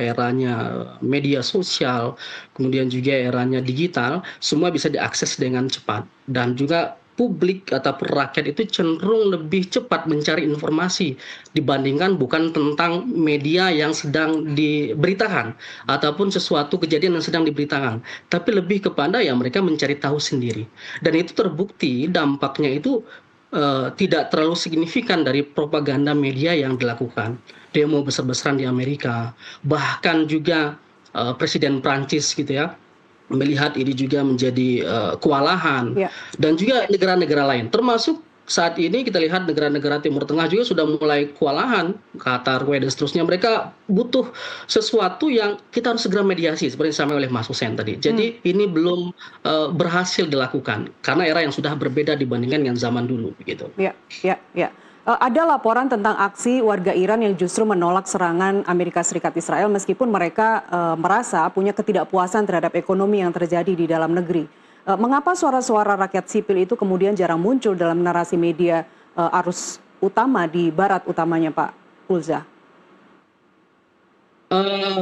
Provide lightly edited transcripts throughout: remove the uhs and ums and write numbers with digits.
eranya media sosial, kemudian juga eranya digital, semua bisa diakses dengan cepat. Dan juga publik ataupun rakyat itu cenderung lebih cepat mencari informasi dibandingkan bukan tentang media yang sedang diberitakan ataupun sesuatu kejadian yang sedang diberitakan, tapi lebih kepada ya mereka mencari tahu sendiri. Dan itu terbukti dampaknya itu tidak terlalu signifikan dari propaganda media yang dilakukan. Demo besar-besaran di Amerika, bahkan juga Presiden Prancis gitu ya, melihat ini juga menjadi kewalahan, Ya. dan juga negara-negara lain, termasuk saat ini kita lihat negara-negara Timur Tengah juga sudah mulai kewalahan, Qatar, Kuwait dan seterusnya. Mereka butuh sesuatu yang kita harus segera mediasi seperti yang disampaikan oleh Mas Hussein tadi. Hmm. Jadi ini belum berhasil dilakukan karena era yang sudah berbeda dibandingkan dengan zaman dulu begitu. Ya, ya, ya. Ada laporan tentang aksi warga Iran yang justru menolak serangan Amerika Serikat Israel meskipun mereka merasa punya ketidakpuasan terhadap ekonomi yang terjadi di dalam negeri. Mengapa suara-suara rakyat sipil itu kemudian jarang muncul dalam narasi media arus utama di barat utamanya, Pak Ulza?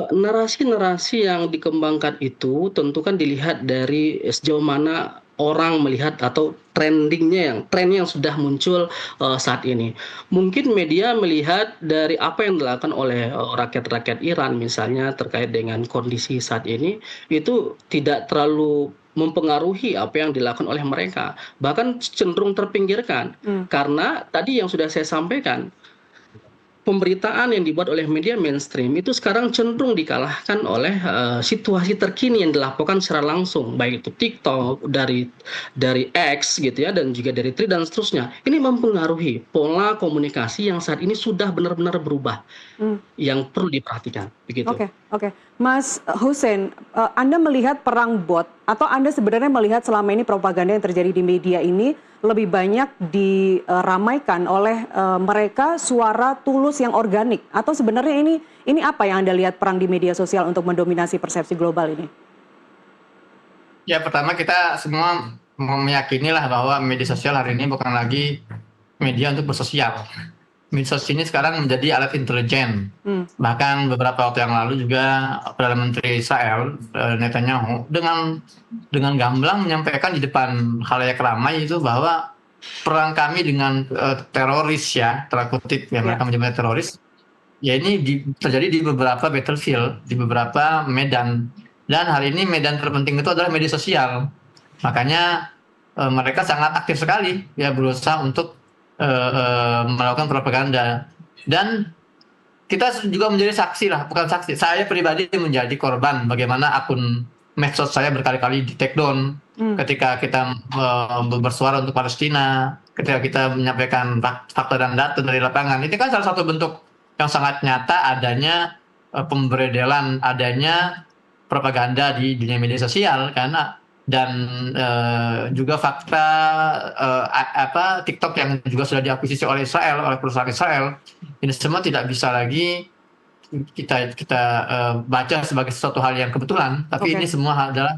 Narasi-narasi yang dikembangkan itu tentu kan dilihat dari sejauh mana orang melihat atau tren yang sudah muncul saat ini. Mungkin media melihat dari apa yang dilakukan oleh rakyat-rakyat Iran misalnya terkait dengan kondisi saat ini, itu tidak terlalu mempengaruhi apa yang dilakukan oleh mereka. Bahkan cenderung terpinggirkan. Hmm. Karena tadi yang sudah saya sampaikan, pemberitaan yang dibuat oleh media mainstream itu sekarang cenderung dikalahkan oleh situasi terkini yang dilaporkan secara langsung, baik itu TikTok, dari X gitu ya, dan juga dari Twitter dan seterusnya. Ini mempengaruhi pola komunikasi yang saat ini sudah benar-benar berubah, Hmm. yang perlu diperhatikan begitu. Oke, oke. Mas Hussein, Anda melihat perang bot atau Anda sebenarnya melihat selama ini propaganda yang terjadi di media ini lebih banyak diramaikan oleh mereka suara tulus yang organik atau sebenarnya ini apa yang Anda lihat perang di media sosial untuk mendominasi persepsi global ini? Ya, pertama kita semua meyakinilah bahwa media sosial hari ini bukan lagi media untuk bersosial. Media sosial ini sekarang menjadi alat intelijen. Bahkan beberapa waktu yang lalu juga Perdana Menteri Israel Netanyahu dengan gamblang menyampaikan di depan khalayak ramai itu bahwa perang kami dengan teroris, ya tanda kutip ya, mereka menyebutnya teroris, ya ini terjadi di beberapa battlefield, di beberapa medan. Dan hari ini medan terpenting itu adalah media sosial. Makanya mereka sangat aktif sekali ya berusaha untuk melakukan propaganda. Dan kita juga menjadi saksi lah, bukan saksi. Saya pribadi menjadi korban bagaimana akun medsos saya berkali-kali di take down ketika kita bersuara untuk Palestina, ketika kita menyampaikan fakta dan data dari lapangan. Itu kan salah satu bentuk yang sangat nyata adanya pemberedelan, adanya propaganda di dunia media sosial, karena dan juga fakta TikTok yang juga sudah diakuisisi oleh Israel, oleh perusahaan Israel, ini semua tidak bisa lagi kita baca sebagai sesuatu hal yang kebetulan, tapi ini semua adalah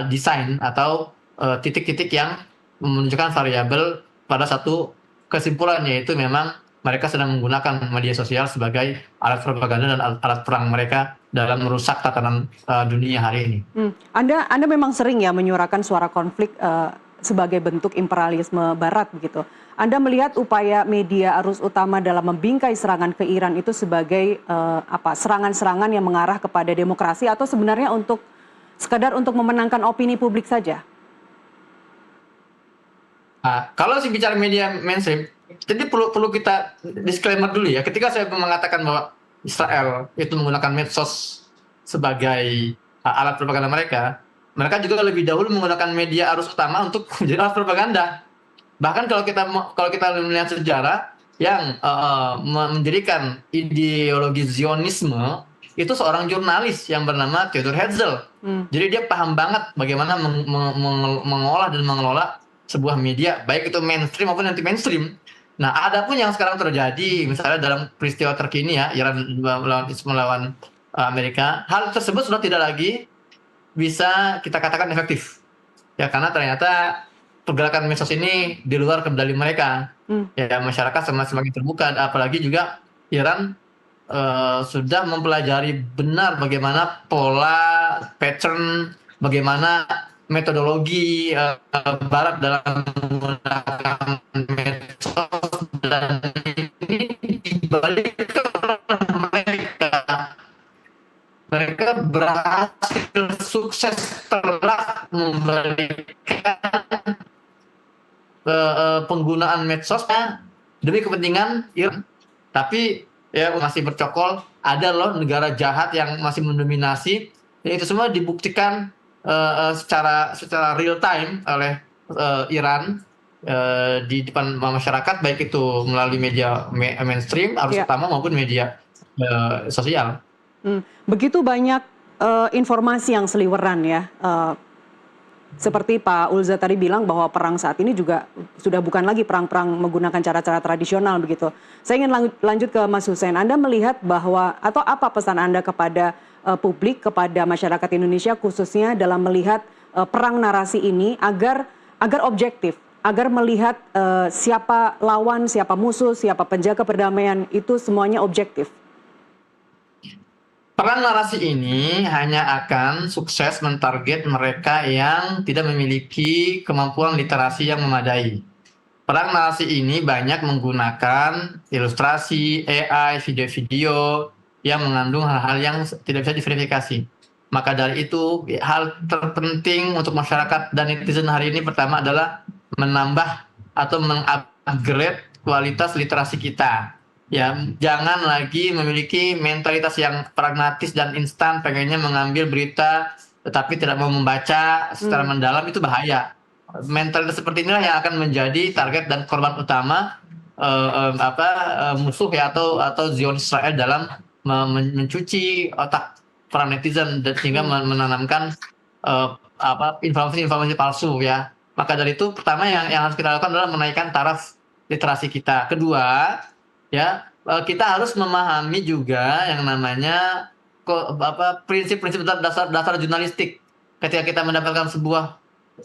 desain atau titik-titik yang menunjukkan variabel pada satu kesimpulan, yaitu memang mereka sedang menggunakan media sosial sebagai alat propaganda dan alat perang mereka dalam merusak tatanan dunia hari ini. Anda memang sering ya menyuarakan suara konflik sebagai bentuk imperialisme Barat begitu. Anda melihat upaya media arus utama dalam membingkai serangan ke Iran itu sebagai serangan-serangan yang mengarah kepada demokrasi atau sebenarnya untuk sekadar untuk memenangkan opini publik saja? Kalau sih bicara media mainstream, jadi perlu kita disclaimer dulu ya. Ketika saya mengatakan bahwa Israel itu menggunakan medsos sebagai alat propaganda mereka, mereka juga lebih dahulu menggunakan media arus utama untuk menjadi alat propaganda. Bahkan kalau kita melihat sejarah yang mendirikan ideologi Zionisme itu seorang jurnalis yang bernama Theodor Herzl. Jadi dia paham banget bagaimana mengolah dan mengelola sebuah media, baik itu mainstream maupun anti mainstream. Nah, adapun yang sekarang terjadi, misalnya dalam peristiwa terkini ya, Iran melawan Amerika, hal tersebut sudah tidak lagi bisa kita katakan efektif. Ya, karena ternyata pergerakan medsos ini di luar kendali mereka. Ya, masyarakat semakin terbuka, apalagi juga Iran sudah mempelajari benar bagaimana pola, pattern, bagaimana metodologi Barat dalam menggunakan medsos, dan ini dibalik mereka. Mereka berhasil sukses setelah memberikan penggunaan medsosnya demi kepentingan Iran. Tapi ya masih bercokol, ada loh negara jahat yang masih mendominasi. Ya, itu semua dibuktikan secara real time oleh Iran di depan masyarakat, baik itu melalui media mainstream, arus utama, maupun media sosial. Begitu banyak informasi yang seliweran ya. Seperti Pak Ulza tadi bilang bahwa perang saat ini juga sudah bukan lagi perang-perang menggunakan cara-cara tradisional begitu. Saya ingin lanjut ke Mas Hussein. Anda melihat bahwa, atau apa pesan Anda kepada publik, kepada masyarakat Indonesia khususnya dalam melihat perang narasi ini agar objektif, agar melihat siapa lawan, siapa musuh, siapa penjaga perdamaian, itu semuanya objektif? Perang narasi ini hanya akan sukses mentarget mereka yang tidak memiliki kemampuan literasi yang memadai. Perang narasi ini banyak menggunakan ilustrasi, AI, video-video yang mengandung hal-hal yang tidak bisa diverifikasi. Maka dari itu, hal terpenting untuk masyarakat dan netizen hari ini pertama adalah menambah atau mengupgrade kualitas literasi kita. Ya, jangan lagi memiliki mentalitas yang pragmatis dan instan, pengennya mengambil berita tetapi tidak mau membaca secara mendalam, itu bahaya. Mentalitas seperti inilah yang akan menjadi target dan korban utama musuh ya, atau Zionis Israel dalam mencuci otak para netizen dan sehingga menanamkan informasi palsu ya. Maka dari itu pertama yang harus kita lakukan adalah menaikkan taraf literasi kita. Kedua, ya, kita harus memahami juga yang namanya prinsip-prinsip dasar jurnalistik. Ketika kita mendapatkan sebuah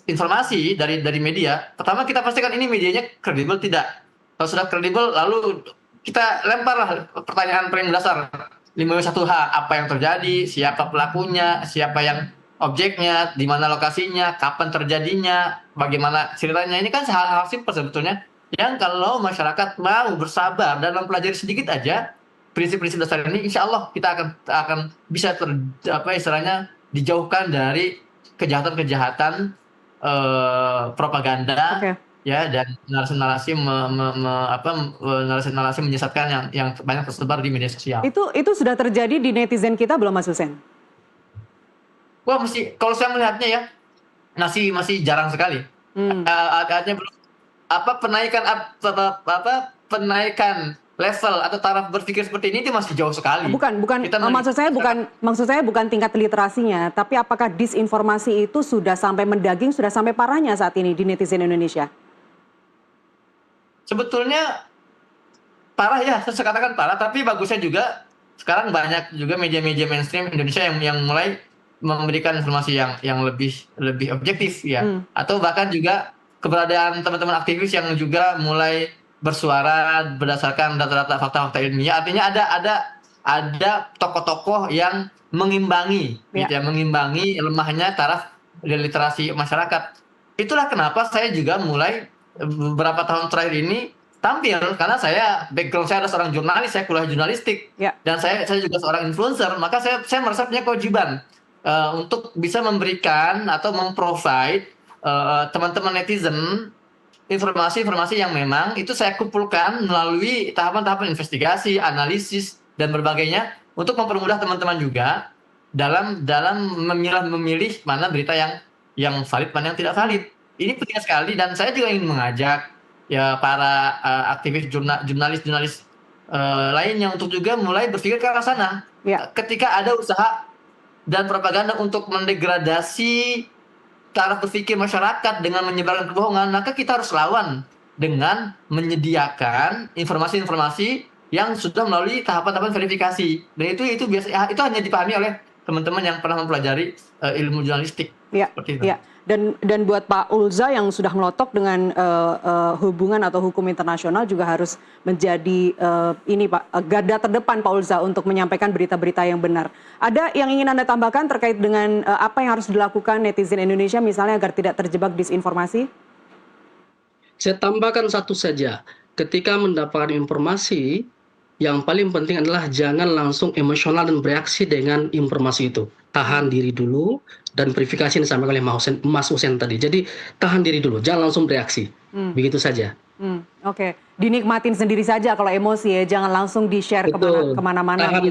informasi dari media, pertama kita pastikan ini medianya kredibel tidak. Kalau sudah kredibel, lalu kita lemparlah pertanyaan paling dasar 5W1H, apa yang terjadi, siapa pelakunya, siapa yang objeknya, di mana lokasinya, kapan terjadinya, bagaimana ceritanya. Ini kan hal-hal simpel sebetulnya, yang kalau masyarakat mau bersabar dan mempelajari sedikit aja prinsip-prinsip dasar ini, insya Allah kita akan bisa istilahnya dijauhkan dari kejahatan-kejahatan propaganda, ya, dan narasi-narasi narasi-narasi menyesatkan yang banyak tersebar di media sosial. Itu sudah terjadi di netizen kita belum, Mas Hussein? Wah, kalau saya melihatnya ya masih jarang sekali. Artinya belum penaikan level atau taraf berpikir seperti ini itu masih jauh sekali. Maksud saya bukan tingkat literasinya, tapi apakah disinformasi itu sudah sampai mendaging, sudah sampai parahnya saat ini di netizen Indonesia? Sebetulnya parah ya, saya katakan parah, tapi bagusnya juga sekarang banyak juga media-media mainstream Indonesia yang mulai memberikan informasi yang lebih objektif ya. Atau bahkan juga keberadaan teman-teman aktivis yang juga mulai bersuara berdasarkan data-data fakta-fakta ilmiah. Artinya ada tokoh-tokoh yang mengimbangi, gitu ya, mengimbangi lemahnya taraf literasi masyarakat. Itulah kenapa saya juga mulai beberapa tahun terakhir ini tampil, karena background saya adalah seorang jurnalis, saya kuliah jurnalistik, dan saya juga seorang influencer. Maka saya merasa punya kewajiban untuk bisa memberikan atau memprovide teman-teman netizen informasi-informasi yang memang itu saya kumpulkan melalui tahapan-tahapan investigasi, analisis, dan berbagainya untuk mempermudah teman-teman juga dalam memilih mana berita yang valid, mana yang tidak valid. Ini penting sekali, dan saya juga ingin mengajak ya para aktivis jurnalis lainnya untuk juga mulai berpikir ke arah sana. Ketika ada usaha dan propaganda untuk mendegradasi taraf berpikir masyarakat dengan menyebarkan kebohongan, maka kita harus lawan dengan menyediakan informasi-informasi yang sudah melalui tahapan-tahapan verifikasi. Dan itu biasa, itu hanya dipahami oleh teman-teman yang pernah mempelajari ilmu jurnalistik. Seperti itu. Dan buat Pak Ulza yang sudah melotok dengan hubungan atau hukum internasional juga harus menjadi ini Pak, garda terdepan Pak Ulza untuk menyampaikan berita-berita yang benar. Ada yang ingin Anda tambahkan terkait dengan apa yang harus dilakukan netizen Indonesia misalnya agar tidak terjebak disinformasi? Saya tambahkan satu saja, ketika mendapatkan informasi, yang paling penting adalah jangan langsung emosional dan bereaksi dengan informasi itu. Tahan diri dulu, dan verifikasi yang disampaikan oleh Mas Hussein tadi. Jadi tahan diri dulu, jangan langsung bereaksi. Begitu saja. Oke, dinikmatin sendiri saja kalau emosi ya, jangan langsung di-share Betul. kemana-mana. Tahan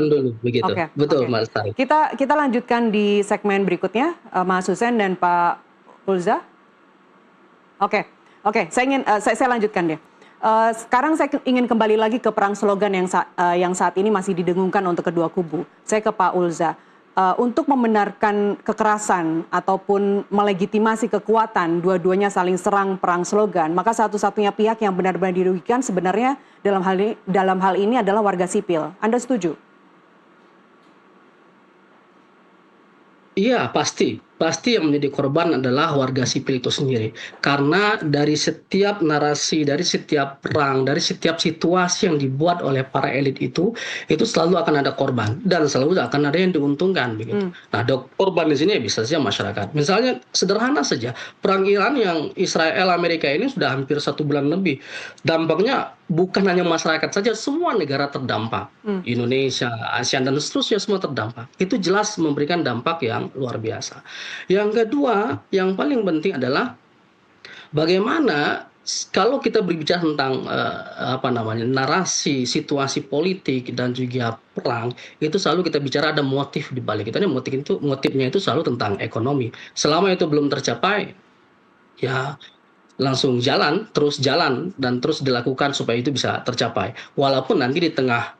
dulu, begitu. Oke, Betul, oke. Mas Tarik. Kita lanjutkan di segmen berikutnya, Mas Hussein dan Pak Ulza. Oke, saya lanjutkan deh. Sekarang saya ingin kembali lagi ke perang slogan yang saat ini masih didengungkan untuk kedua kubu. Saya ke Pak Ulza. Untuk membenarkan kekerasan ataupun melegitimasi kekuatan dua-duanya saling serang perang slogan, maka satu-satunya pihak yang benar-benar dirugikan sebenarnya dalam hal ini adalah warga sipil. Anda setuju? Iya, pasti. Pasti yang menjadi korban adalah warga sipil itu sendiri. Karena dari setiap narasi, dari setiap perang, dari setiap situasi yang dibuat oleh para elit itu selalu akan ada korban. Dan selalu akan ada yang diuntungkan. Begitu. Nah, korban di sini bisa saja masyarakat. Misalnya, sederhana saja. Perang Iran yang Israel, Amerika ini sudah hampir 1 bulan lebih. Dampaknya bukan hanya masyarakat saja, semua negara terdampak. Indonesia, ASEAN, dan seterusnya semua terdampak. Itu jelas memberikan dampak yang luar biasa. Yang kedua, yang paling penting adalah bagaimana kalau kita berbicara tentang narasi, situasi politik dan juga perang, itu selalu kita bicara ada motif di balik itu. Motifnya itu selalu tentang ekonomi. Selama itu belum tercapai, ya langsung terus jalan dan terus dilakukan supaya itu bisa tercapai. Walaupun nanti di tengah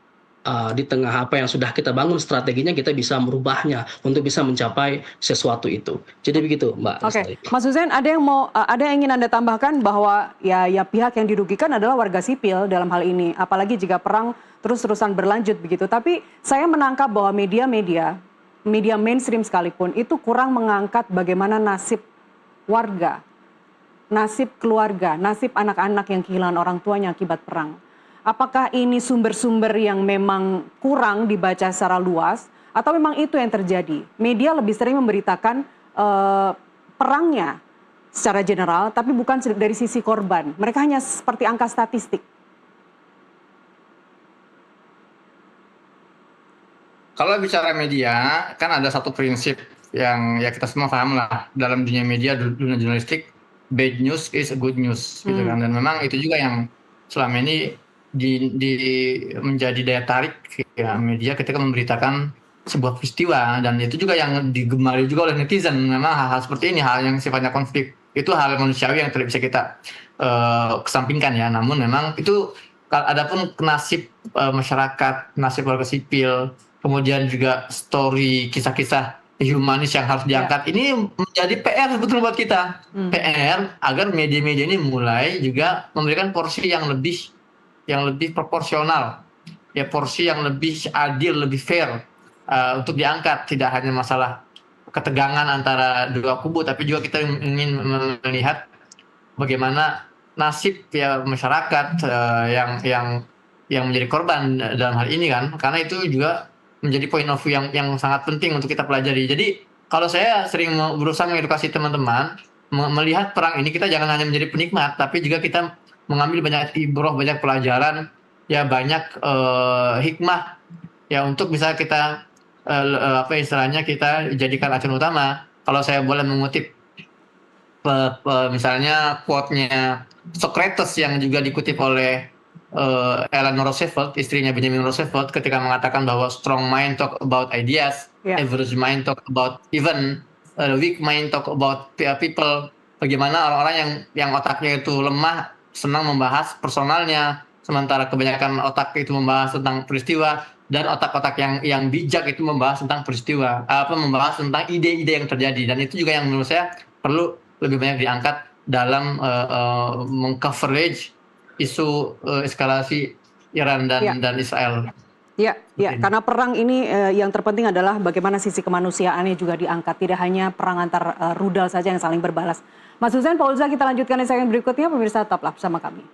apa yang sudah kita bangun strateginya, kita bisa merubahnya untuk bisa mencapai sesuatu itu. Jadi begitu, Mbak. Oke, Mas Hussein, ada yang ingin Anda tambahkan bahwa ya pihak yang dirugikan adalah warga sipil dalam hal ini, apalagi jika perang terus-terusan berlanjut begitu. Tapi saya menangkap bahwa media mainstream sekalipun itu kurang mengangkat bagaimana nasib warga, nasib keluarga, nasib anak-anak yang kehilangan orang tuanya akibat perang. Apakah ini sumber-sumber yang memang kurang dibaca secara luas atau memang itu yang terjadi? Media lebih sering memberitakan perangnya secara general, tapi bukan dari sisi korban. Mereka hanya seperti angka statistik. Kalau bicara media, kan ada satu prinsip yang ya kita semua paham lah dalam dunia media, dunia jurnalistik, bad news is good news, gitu kan. Dan memang itu juga yang selama ini menjadi daya tarik ya media ketika memberitakan sebuah peristiwa, dan itu juga yang digemari juga oleh netizen. Memang hal-hal seperti ini, hal yang sifatnya konflik, itu hal manusiawi yang tidak bisa kita kesampingkan ya. Namun memang itu adapun nasib masyarakat, nasib warga sipil, kemudian juga story, kisah-kisah humanis yang harus diangkat, ini menjadi PR sebetulnya buat kita. PR agar media-media ini mulai juga memberikan porsi yang lebih proporsional, ya, porsi yang lebih adil, lebih fair untuk diangkat. Tidak hanya masalah ketegangan antara dua kubu, tapi juga kita ingin melihat bagaimana nasib ya masyarakat yang menjadi korban dalam hal ini kan, karena itu juga menjadi point of view yang sangat penting untuk kita pelajari. Jadi kalau saya sering berusaha mengedukasi teman-teman melihat perang ini, kita jangan hanya menjadi penikmat, tapi juga kita mengambil banyak ibrah, banyak pelajaran, ya banyak hikmah, ya untuk bisa kita kita jadikan acuan utama. Kalau saya boleh mengutip misalnya quote-nya Socrates yang juga dikutip oleh Eleanor Roosevelt, istrinya Benjamin Roosevelt, ketika mengatakan bahwa strong mind talk about ideas, average mind talk about event, weak mind talk about people. Bagaimana orang-orang yang otaknya itu lemah senang membahas personalnya, sementara kebanyakan otak itu membahas tentang peristiwa, dan otak-otak yang bijak itu membahas tentang peristiwa, membahas tentang ide-ide yang terjadi. Dan itu juga yang menurut saya perlu lebih banyak diangkat dalam mengcoverage isu eskalasi Iran dan Israel. Ya, ya, karena perang ini yang terpenting adalah bagaimana sisi kemanusiaannya juga diangkat, tidak hanya perang antar rudal saja yang saling berbalas. Mas Hussein, Pak Ulza, kita lanjutkan di segmen berikutnya, pemirsa tetaplah bersama kami.